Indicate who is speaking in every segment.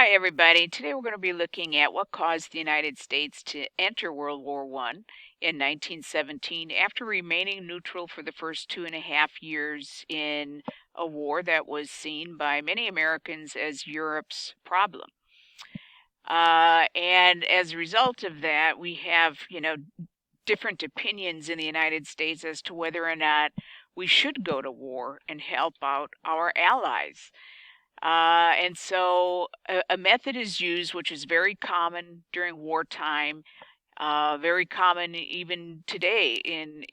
Speaker 1: Hi, everybody. Today we're going to be looking at what caused the United States to enter World War I in 1917 after remaining neutral for the first 2.5 years in a war that was seen by many Americans as Europe's problem. And as a result of that, we have, different opinions in the United States as to whether or not we should go to war and help out our allies. And so a method is used which is very common during wartime, very common even today in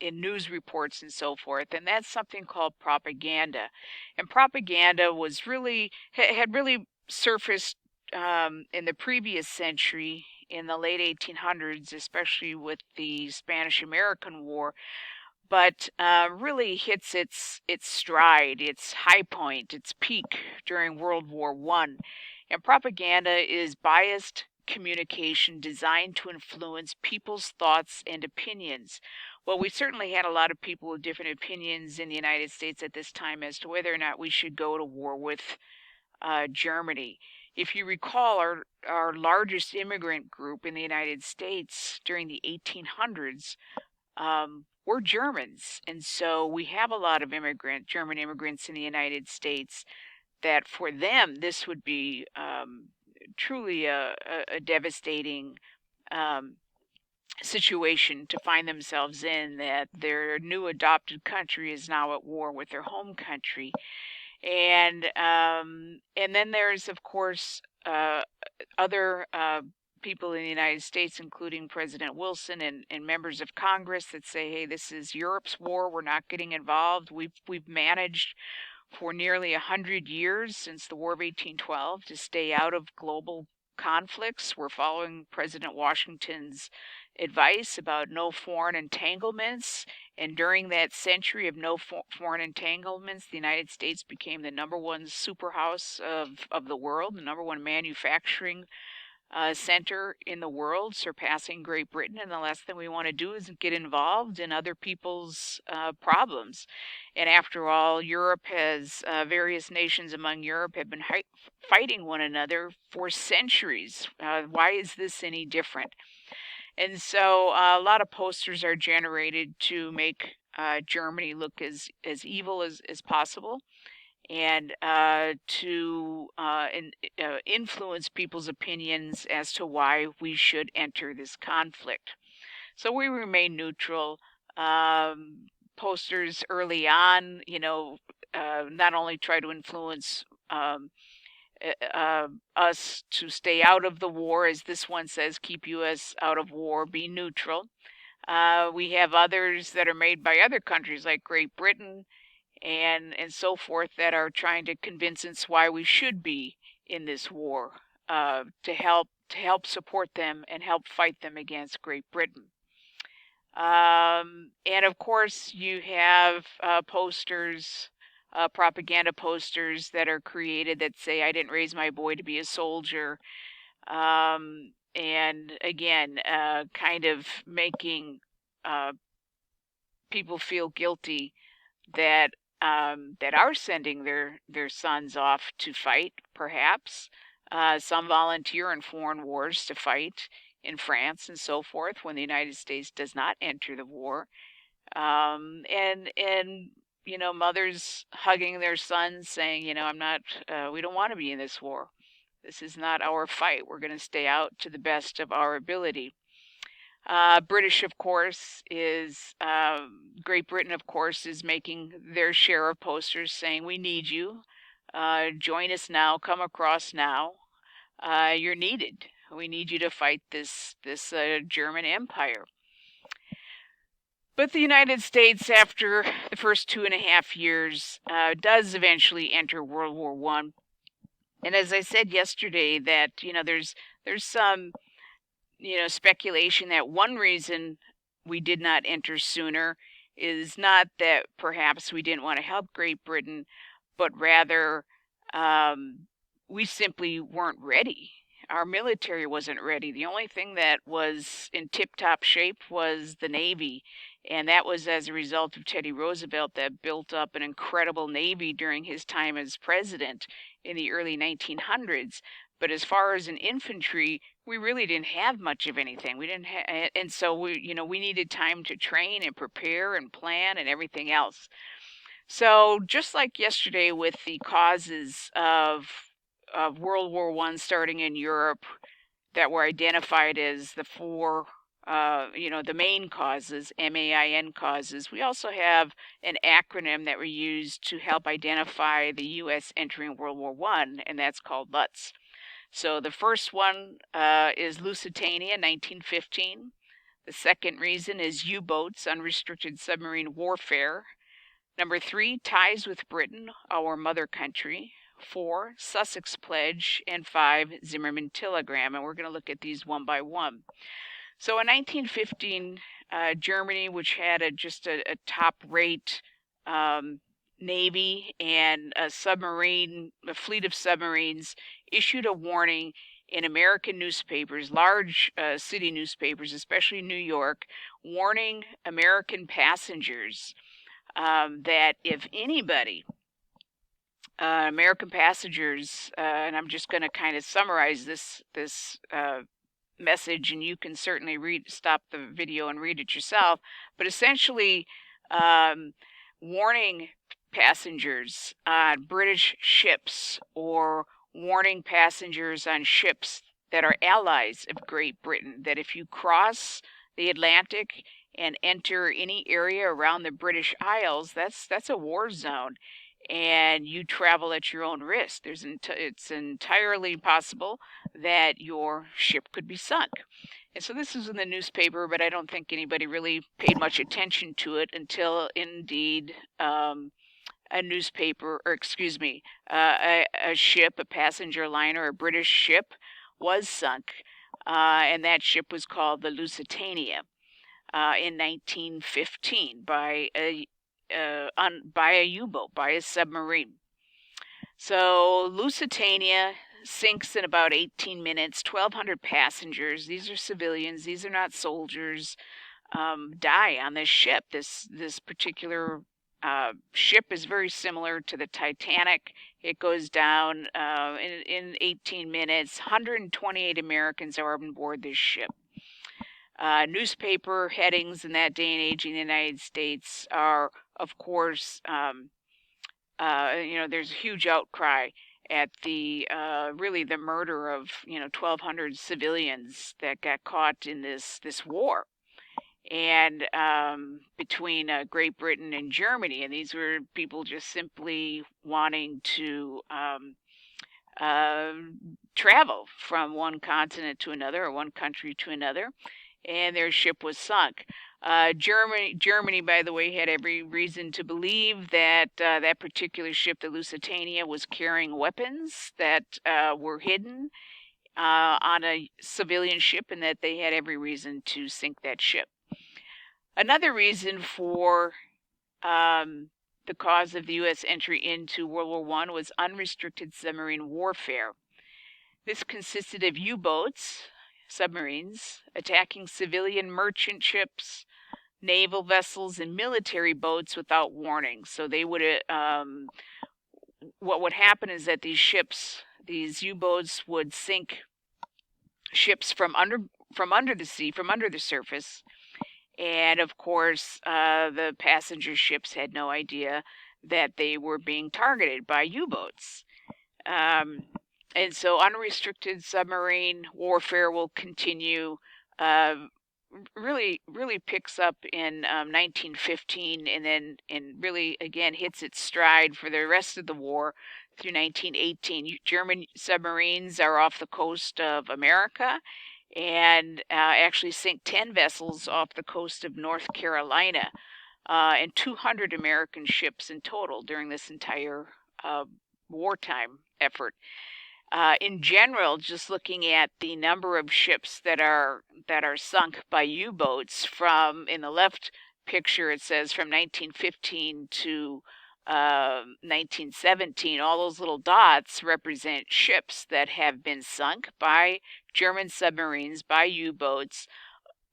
Speaker 1: news reports and so forth, and that's something called propaganda. And propaganda was really had really surfaced in the previous century, in the late 1800s, especially with the Spanish-American War, but really hits its stride, its high point, its peak during World War I. And propaganda is biased communication designed to influence people's thoughts and opinions. Well, we certainly had a lot of people with different opinions in the United States at this time as to whether or not we should go to war with Germany. If you recall, our largest immigrant group in the United States during the 1800s we're Germans, and so we have a lot of German immigrants in the United States. That for them, this would be truly a devastating situation to find themselves in. That their new adopted country is now at war with their home country, and then there's of course other people in the United States, including President Wilson and members of Congress, that say, hey, this is Europe's war. We're not getting involved. We've managed for nearly 100 years since the War of 1812 to stay out of global conflicts. We're following President Washington's advice about no foreign entanglements. And during that century of no foreign entanglements, the United States became the #1 superhouse of the world, the #1 manufacturing center in the world, surpassing Great Britain. And the last thing we want to do is get involved in other people's problems. And after all, Europe has, various nations among Europe have been fighting one another for centuries. Why is this any different? And so a lot of posters are generated to make Germany look as evil as possible, and to influence people's opinions as to why we should enter this conflict. So we remain neutral. Posters early on, not only try to influence us to stay out of the war, as this one says, keep U.S. out of war, be neutral. We have others that are made by other countries like Great Britain and so forth, that are trying to convince us why we should be in this war, to help support them and help fight them against Great Britain. And of course, you have posters, propaganda posters that are created that say, I didn't raise my boy to be a soldier. And again, kind of making people feel guilty that are sending their sons off to fight, perhaps. Some volunteer in foreign wars to fight in France and so forth when the United States does not enter the war. And mothers hugging their sons saying, we don't want to be in this war. This is not our fight. We're going to stay out to the best of our ability. British, of course, Great Britain, of course, is making their share of posters saying, we need you. Join us now. Come across now. You're needed. We need you to fight this German Empire. But the United States, after the first 2.5 years, does eventually enter World War I. And as I said yesterday, that there's some speculation that one reason we did not enter sooner is not that perhaps we didn't want to help Great Britain, but rather we simply weren't ready. Our military wasn't ready. The only thing that was in tip-top shape was the Navy, and that was as a result of Teddy Roosevelt, that built up an incredible Navy during his time as president in the early 1900s. But as far as an infantry, we really didn't have much of anything. We didn't and so we needed time to train and prepare and plan and everything else. So just like yesterday with the causes of World War I starting in Europe that were identified as the four, the main causes, MAIN causes, we also have an acronym that we use to help identify the U.S. entering World War I, and that's called LUTS. So the first one is Lusitania, 1915. The second reason is U-boats, unrestricted submarine warfare. Number 3, ties with Britain, our mother country. 4, Sussex Pledge. And 5, Zimmermann Telegram. And we're going to look at these one by one. So in 1915, Germany, which had just a top-rate navy and a fleet of submarines, issued a warning in American newspapers, large city newspapers, especially New York, warning American passengers that if anybody, American passengers, and I'm just going to kind of summarize this message, and you can certainly stop the video and read it yourself, but essentially warning passengers on British ships or warning passengers on ships that are allies of Great Britain that if you cross the Atlantic and enter any area around the British Isles, that's a war zone, and you travel at your own risk. It's entirely possible that your ship could be sunk. And so this is in the newspaper, but I don't think anybody really paid much attention to it until indeed a newspaper, or excuse me, a ship, a passenger liner, a British ship was sunk, and that ship was called the Lusitania. In 1915 by a U-boat, by a submarine. So Lusitania sinks in about 18 minutes. 1,200 passengers. These are civilians. These are not soldiers. Die on this ship. This particular ship is very similar to the Titanic. It goes down in 18 minutes. 128 Americans are on board this ship. Newspaper headings in that day and age in the United States are, of course, there's a huge outcry at the murder of 1,200 civilians that got caught in this war, and between Great Britain and Germany, and these were people just simply wanting to travel from one continent to another or one country to another. And their ship was sunk. Germany, by the way, had every reason to believe that that particular ship, the Lusitania, was carrying weapons that were hidden on a civilian ship, and that they had every reason to sink that ship. Another reason for the cause of the U.S. entry into World War I was unrestricted submarine warfare. This consisted of U-boats, submarines, attacking civilian merchant ships, naval vessels, and military boats without warning. So they would, what would happen is that these U-boats would sink ships from under the sea, from under the surface, and of course, the passenger ships had no idea that they were being targeted by U-boats. And so unrestricted submarine warfare will continue, really picks up in 1915, and really, again, hits its stride for the rest of the war through 1918. German submarines are off the coast of America and actually sink 10 vessels off the coast of North Carolina, and 200 American ships in total during this entire wartime effort. In general, just looking at the number of ships that are sunk by U-boats, from, in the left picture it says from 1915 to 1917, all those little dots represent ships that have been sunk by German submarines, by U-boats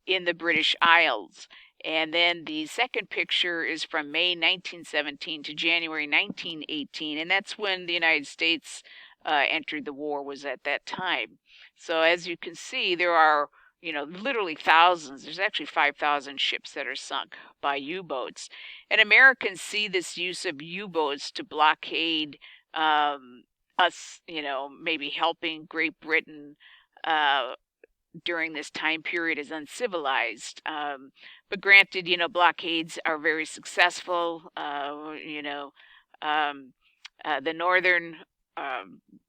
Speaker 1: in the British Isles. And then the second picture is from May 1917 to January 1918, and that's when the United States entered the war was at that time. So as you can see, there are, literally thousands. There's actually 5,000 ships that are sunk by U-boats. And Americans see this use of U-boats to blockade us, maybe helping Great Britain during this time period as uncivilized. But granted, blockades are very successful. The Northern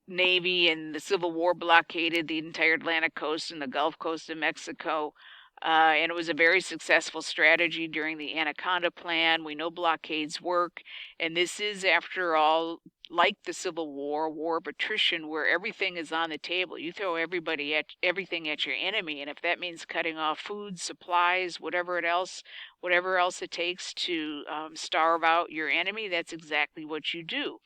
Speaker 1: Navy and the Civil War blockaded the entire Atlantic coast and the Gulf Coast of Mexico. And it was a very successful strategy during the Anaconda Plan. We know blockades work. And this is, after all, like the Civil War, war of attrition, where everything is on the table. You throw everything at your enemy, and if that means cutting off food, supplies, whatever else it takes to starve out your enemy, that's exactly what you do.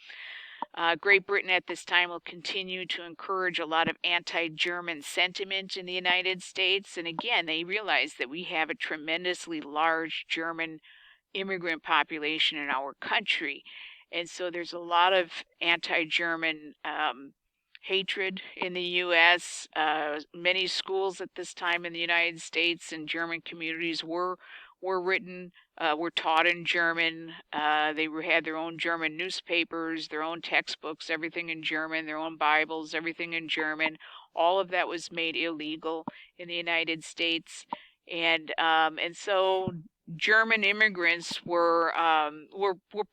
Speaker 1: Great Britain at this time will continue to encourage a lot of anti-German sentiment in the United States. And again, they realize that we have a tremendously large German immigrant population in our country. And so there's a lot of anti-German hatred in the U.S. Many schools at this time in the United States and German communities were taught in German. They had their own German newspapers, their own textbooks, everything in German, their own Bibles, everything in German. All of that was made illegal in the United States, and so German immigrants were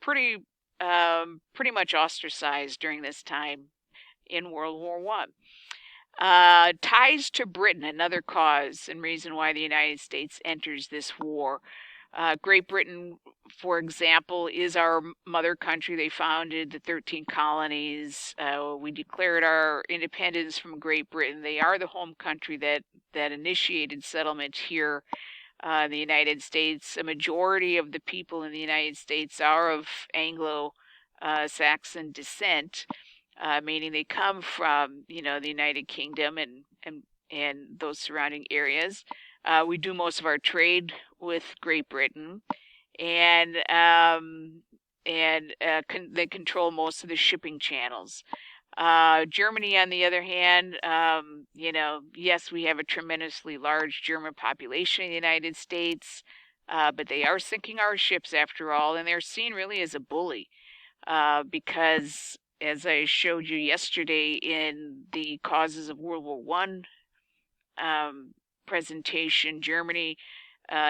Speaker 1: pretty much ostracized during this time in World War I. Ties to Britain, another cause and reason why the United States enters this war. Great Britain, for example, is our mother country. They founded the 13 colonies. We declared our independence from Great Britain. They are the home country that initiated settlement here in the United States. A majority of the people in the United States are of Anglo-Saxon descent, meaning they come from, the United Kingdom and those surrounding areas. We do most of our trade with Great Britain, and they control most of the shipping channels. Germany, on the other hand, yes, we have a tremendously large German population in the United States, but they are sinking our ships after all, and they're seen really as a bully, because, as I showed you yesterday in the Causes of World War I presentation, Germany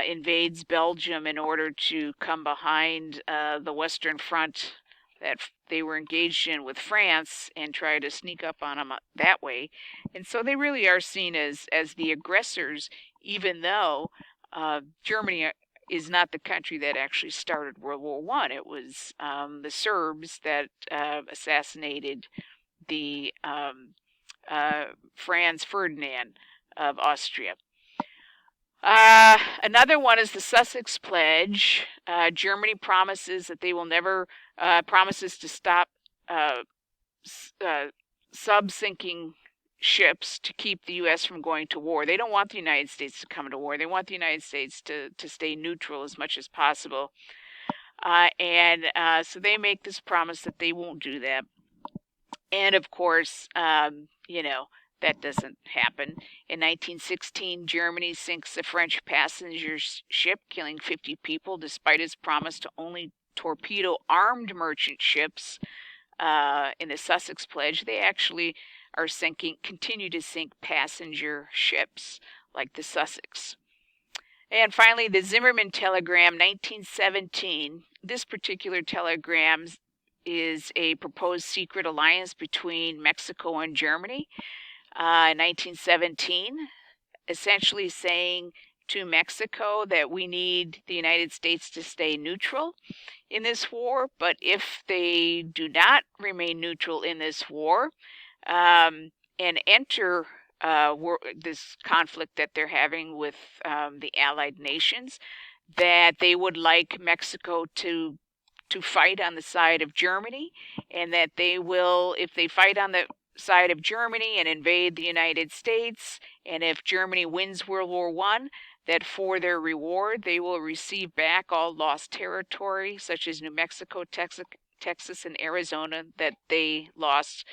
Speaker 1: invades Belgium in order to come behind the Western Front that they were engaged in with France and try to sneak up on them that way. And so they really are seen as the aggressors, even though Germany is not the country that actually started World War I. It was the Serbs that assassinated the Franz Ferdinand of Austria. Another one is the Sussex Pledge. Germany promises that they will never promises to stop sub-sinking ships to keep the U.S. from going to war. They don't want the United States to come to war. They want the United States to stay neutral as much as possible. So they make this promise that they won't do that. And of course, that doesn't happen. In 1916, Germany sinks a French passenger ship, killing 50 people, despite its promise to only torpedo armed merchant ships. In the Sussex Pledge, they actually are continue to sink passenger ships, like the Sussex. And finally, the Zimmermann Telegram, 1917. This particular telegram is a proposed secret alliance between Mexico and Germany. In 1917, essentially saying to Mexico that we need the United States to stay neutral in this war, but if they do not remain neutral in this war and enter this conflict that they're having with the Allied nations, that they would like Mexico to fight on the side of Germany, and that they will, if they fight on the side of Germany and invade the United States, and if Germany wins World War I, that for their reward they will receive back all lost territory, such as New Mexico, Texas, and Arizona, that they lost